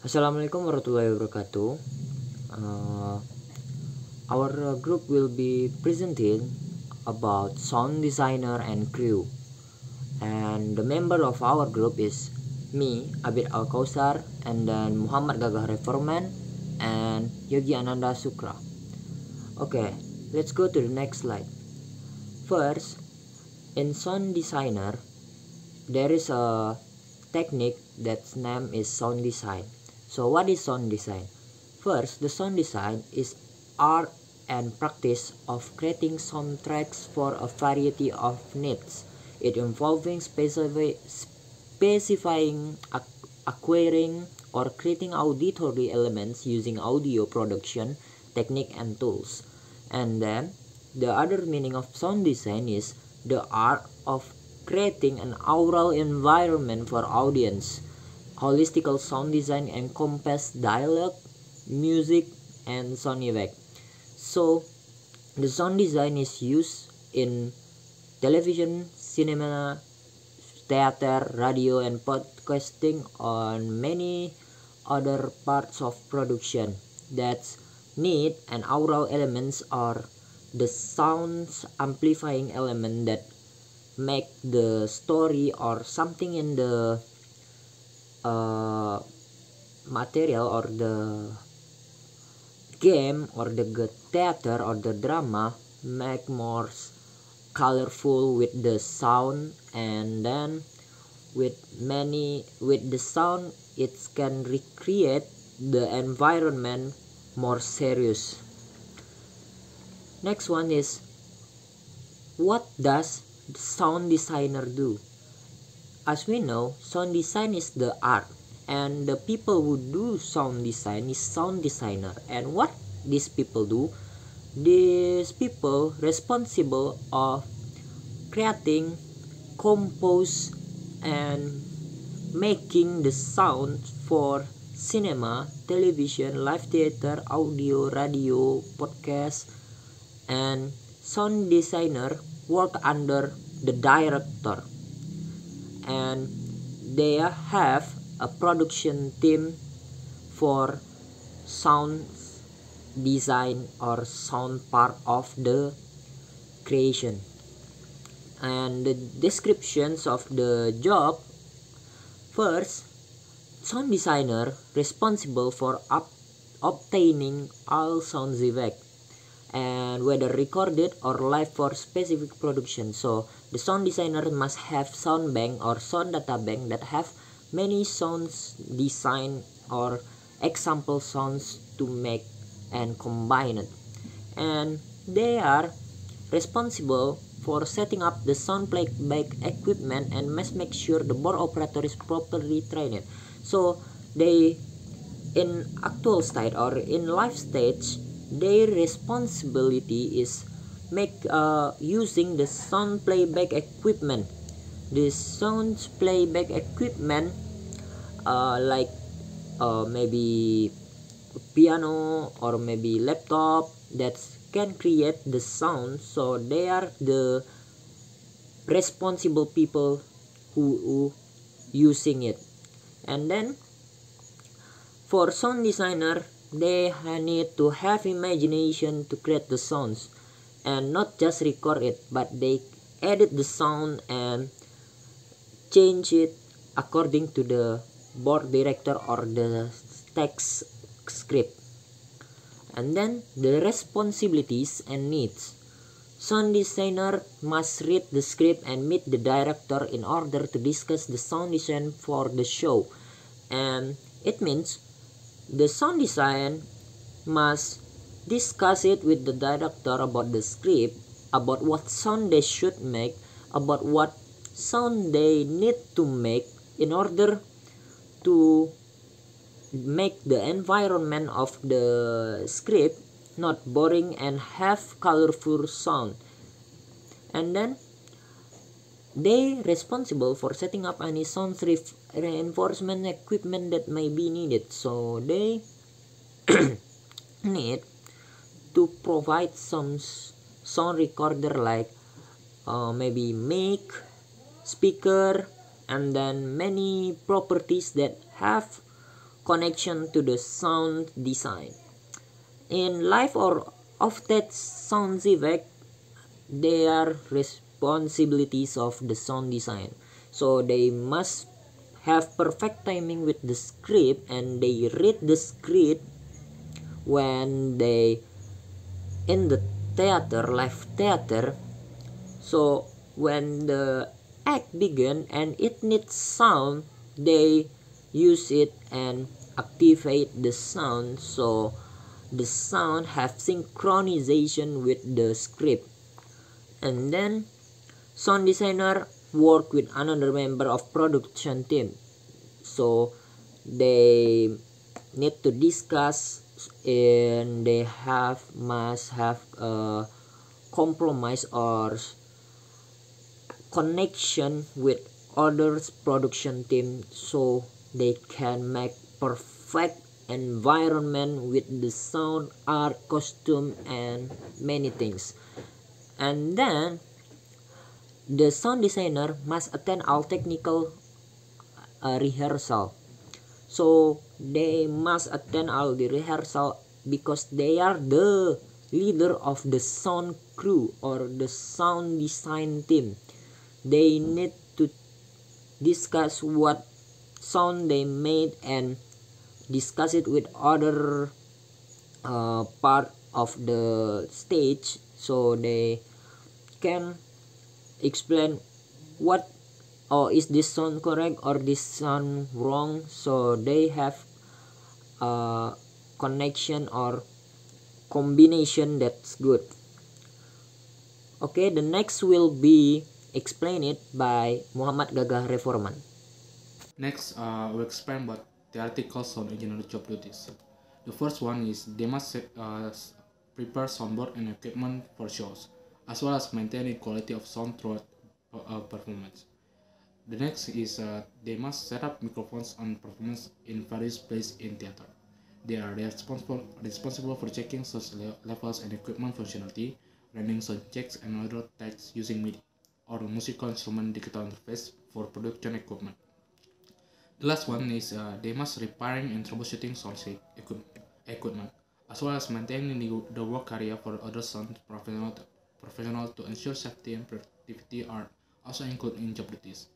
Assalamualaikum warahmatullahi wabarakatuh. Uh, our group will be presenting about sound designer and crew. And the member of our group is me, Abid Al Kausar, and then Muhammad Gagah Reforman and Yogi Ananda Sukra. Okay, let's go to the next slide. First, in sound designer, there is a technique that's name is sound design. So what is sound design? First, the sound design is art and practice of creating soundtracks for a variety of needs. It involving specifying, acquiring, or creating auditory elements using audio production technique and tools. And then the other meaning of sound design is the art of creating an aural environment for audience. Holistical sound design encompasses dialogue, music, and sound effect. So, the sound design is used in television, cinema, theater, radio, and podcasting on many other parts of production that need and aural elements are the sounds amplifying element that make the story or something in the material or the game or the theater or the drama make more colorful with the sound, and then with the sound it can recreate the environment more serious. Next one is, what does the sound designer do? As we know, sound design is the art, and the people who do sound design is sound designer. And what these people do? These people responsible of creating, compose, and making the sound for cinema, television, live theater, audio, radio, podcast, and sound designer work under the director, and they have a production team for sound design or sound part of the creation. And the descriptions of the job: first, sound designer responsible for obtaining all sound effect, and whether recorded or live for specific production. So the sound designer must have sound bank or sound data bank that have many sounds design or example sounds to make and combine it. And they are responsible for setting up the sound playback equipment and must make sure the board operator is properly trained. So they, in actual state or in live stage, their responsibility is make using the sound playback equipment. The sound playback equipment like maybe piano or maybe laptop that can create the sound. So they are the responsible people who using it. And then for sound designer, they need to have imagination to create the sounds and not just record it, but they edit the sound and change it according to the board director or the text script. And then the responsibilities and needs: sound designer must read the script and meet the director in order to discuss the sound design for the show. And it means the sound design must discuss it with the director about the script, about what sound they should make, about what sound they need to make in order to make the environment of the script not boring and have colorful sound. And then they responsible for setting up any sound reinforcement equipment that may be needed. So they need to provide some sound recorder like maybe mic, speaker, and then many properties that have connection to the sound design. In live or off-stage sound effect, they are responsibilities of the sound design. So they must have perfect timing with the script, and they read the script when they in the theater, live theater. So when the act begin and it needs sound, they use it and activate the sound, so the sound have synchronization with the script. And then sound designer work with another member of production team, so they need to discuss, and they must have a compromise or connection with others production team, so they can make perfect environment with the sound, art, costume, and many things. And then the sound designer must attend all technical rehearsal. So they must attend all the rehearsal because they are the leader of the sound crew or the sound design team. They need to discuss what sound they made and discuss it with other part of the stage, so they can explain what, is this sound correct or this sound wrong, so they have a connection or combination that's good. Okay, the next will be explain it by Muhammad Gagah Reforman. Next, we'll explain about theoretical sound engineer job duties. The first one is they must prepare soundboard and equipment for shows, as well as maintaining quality of sound throughout performance. The next is they must set up microphones and performance in various places in theater. They are responsible for checking sound levels and equipment functionality, running sound checks and other tests using MIDI or musical instrument digital interface for production equipment. The last one is they must repairing and troubleshooting sound equipment, as well as maintaining the work area for other sound professional to ensure safety and productivity are also included in job duties.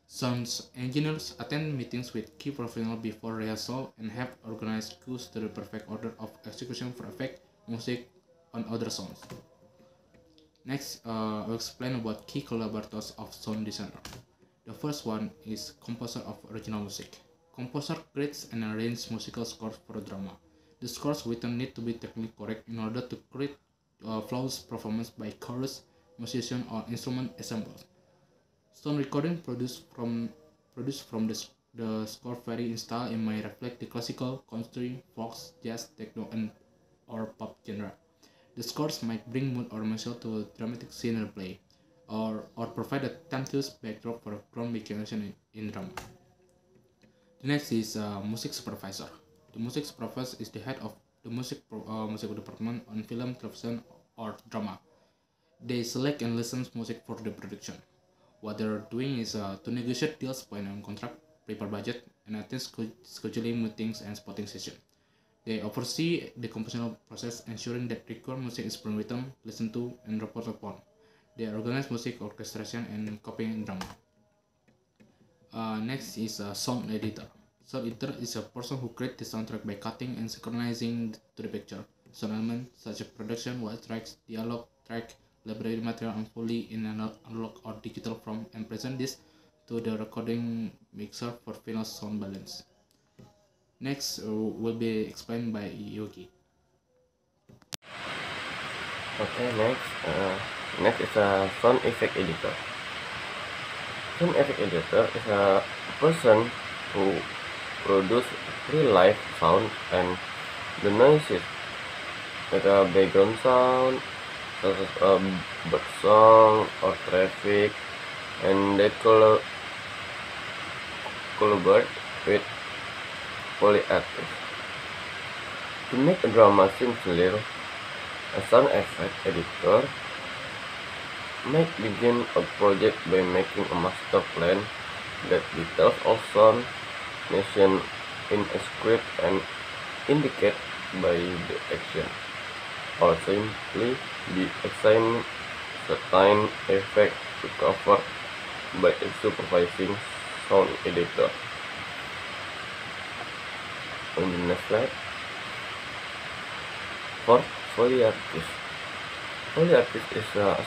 Sound engineers attend meetings with key professionals before rehearsal and have organized cues to the perfect order of execution for effect, music, on other sounds. Next, I'll explain about key collaborators of sound designer. The first one is composer of original music. Composer creates and arranges musical scores for a drama. The scores written need to be technically correct in order to create flawless performance by chorus, musician, or instrument ensembles. Sound recording produced from the score vary in style and may reflect the classical, country, folk, jazz, techno, and or pop genre. The scores might bring mood or emotion to a dramatic scene or play, or provide a tempestuous backdrop for a groundbreaking action in drama. The next is music supervisor. The music supervisor is the head of the music department on film, television, or drama. They select and listen to music for the production. What they're doing is to negotiate deals, point on contract, prepare budget, and attend scheduling meetings and spotting sessions. They oversee the compositional process, ensuring that required music is being written, listened to, and reported upon. They organize music orchestration and copying in drama. Next is a sound editor. Sound editor is a person who creates the soundtrack by cutting and synchronizing to the picture. Sound elements such as production, white tracks, dialogue track, library material, and fully in analog or digital form, and present this to the recording mixer for final sound balance. Next will be explained by Yogi. Okay, next is a sound effect editor. Sound effect editor is a person who produce real life sound and the noises like a background sound such as a bird song or traffic, and they collaborate with Foley artists. To make a drama seem clear, a sound effect editor might begin a project by making a master plan that details all sound, motion, in a script and indicated by the action, or simply be assigned certain effect to cover by a supervising sound editor. On the next slide, for Foley artist. Foley artist is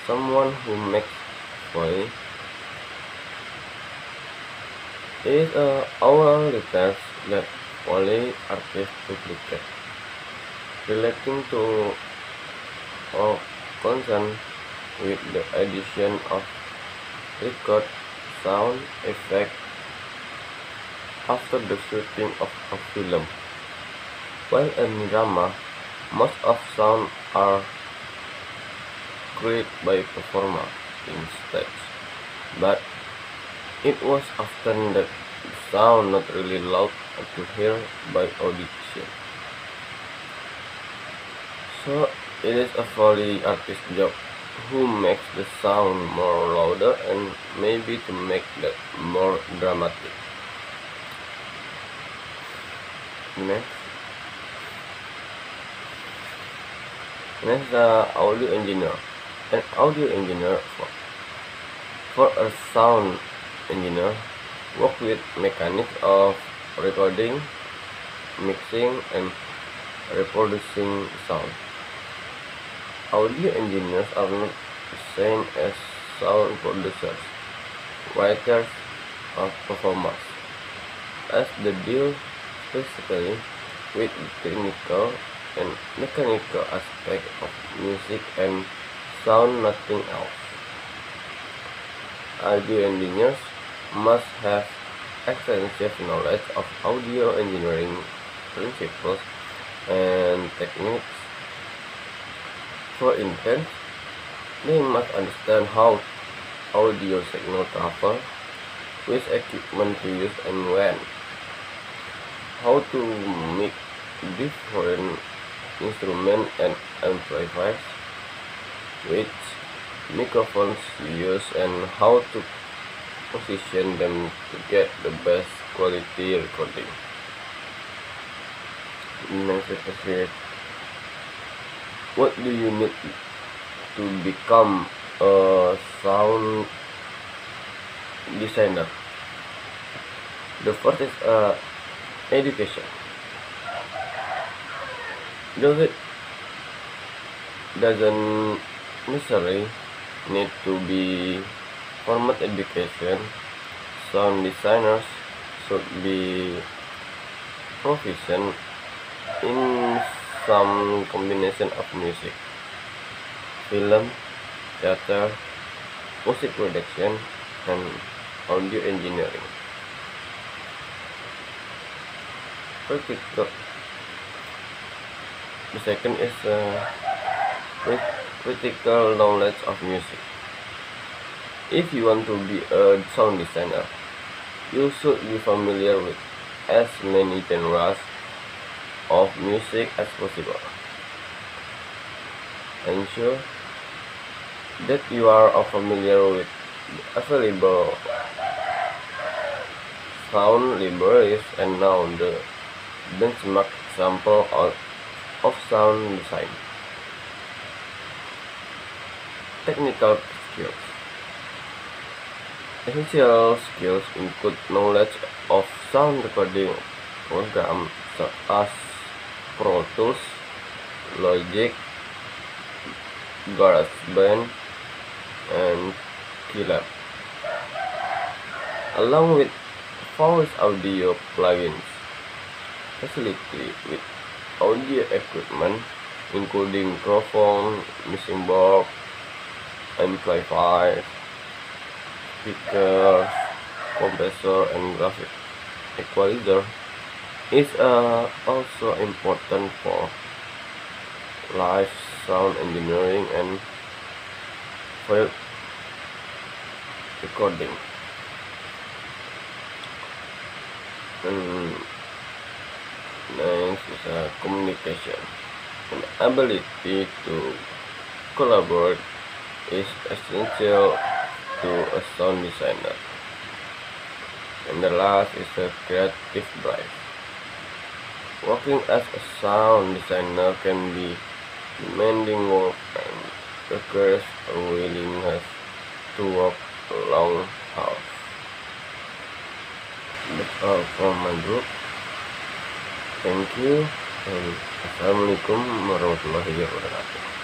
someone who makes Foley. It is hourly task that Foley artists duplicate, relating to or concern with the addition of record sound effect after the shooting of a film. While in drama, most of sound are created by performer in stage, but it was often that the sound not really loud to hear by audition. So it is a Foley artist job who makes the sound more louder and maybe to make that more dramatic. Next, audio engineer. An audio engineer for a sound engineer work with mechanics of recording, mixing, and reproducing sound. Audio engineers are not the same as sound producers, writers, or performers, as they deal specifically with the technical and mechanical aspect of music and sound, nothing else. Audio engineers must have extensive knowledge of audio engineering principles and techniques. For instance, they must understand how audio signal travel, which equipment to use and when, how to mix different instruments and amplifiers, which microphones to use, and how to position them to get the best quality recording. Next is, what do you need to become a sound designer? The first is education. Though it doesn't necessarily need to be formal education, sound designers should be proficient in some combination of music, film, theater, music production, and audio engineering. Practical. The second is critical knowledge of music. If you want to be a sound designer, you should be familiar with as many genres of music as possible. Ensure that you are familiar with the available sound libraries and know the benchmark example of sound design. Technical skills. Essential skills include knowledge of sound recording programs such as Pro Tools, Logic, GarageBand, and Keylab, along with voice audio plugins, facility with audio equipment including microphone, mixing board, amplifiers, speakers, compressor, and graphic equalizer is also important for live sound engineering and field recording. And next is communication. An ability to collaborate is essential to a sound designer. And the last is a creative drive. Working as a sound designer can be demanding work and requires a willingness to work long hours. That's all from my group. Thank you, and Assalamualaikum warahmatullahi wabarakatuh.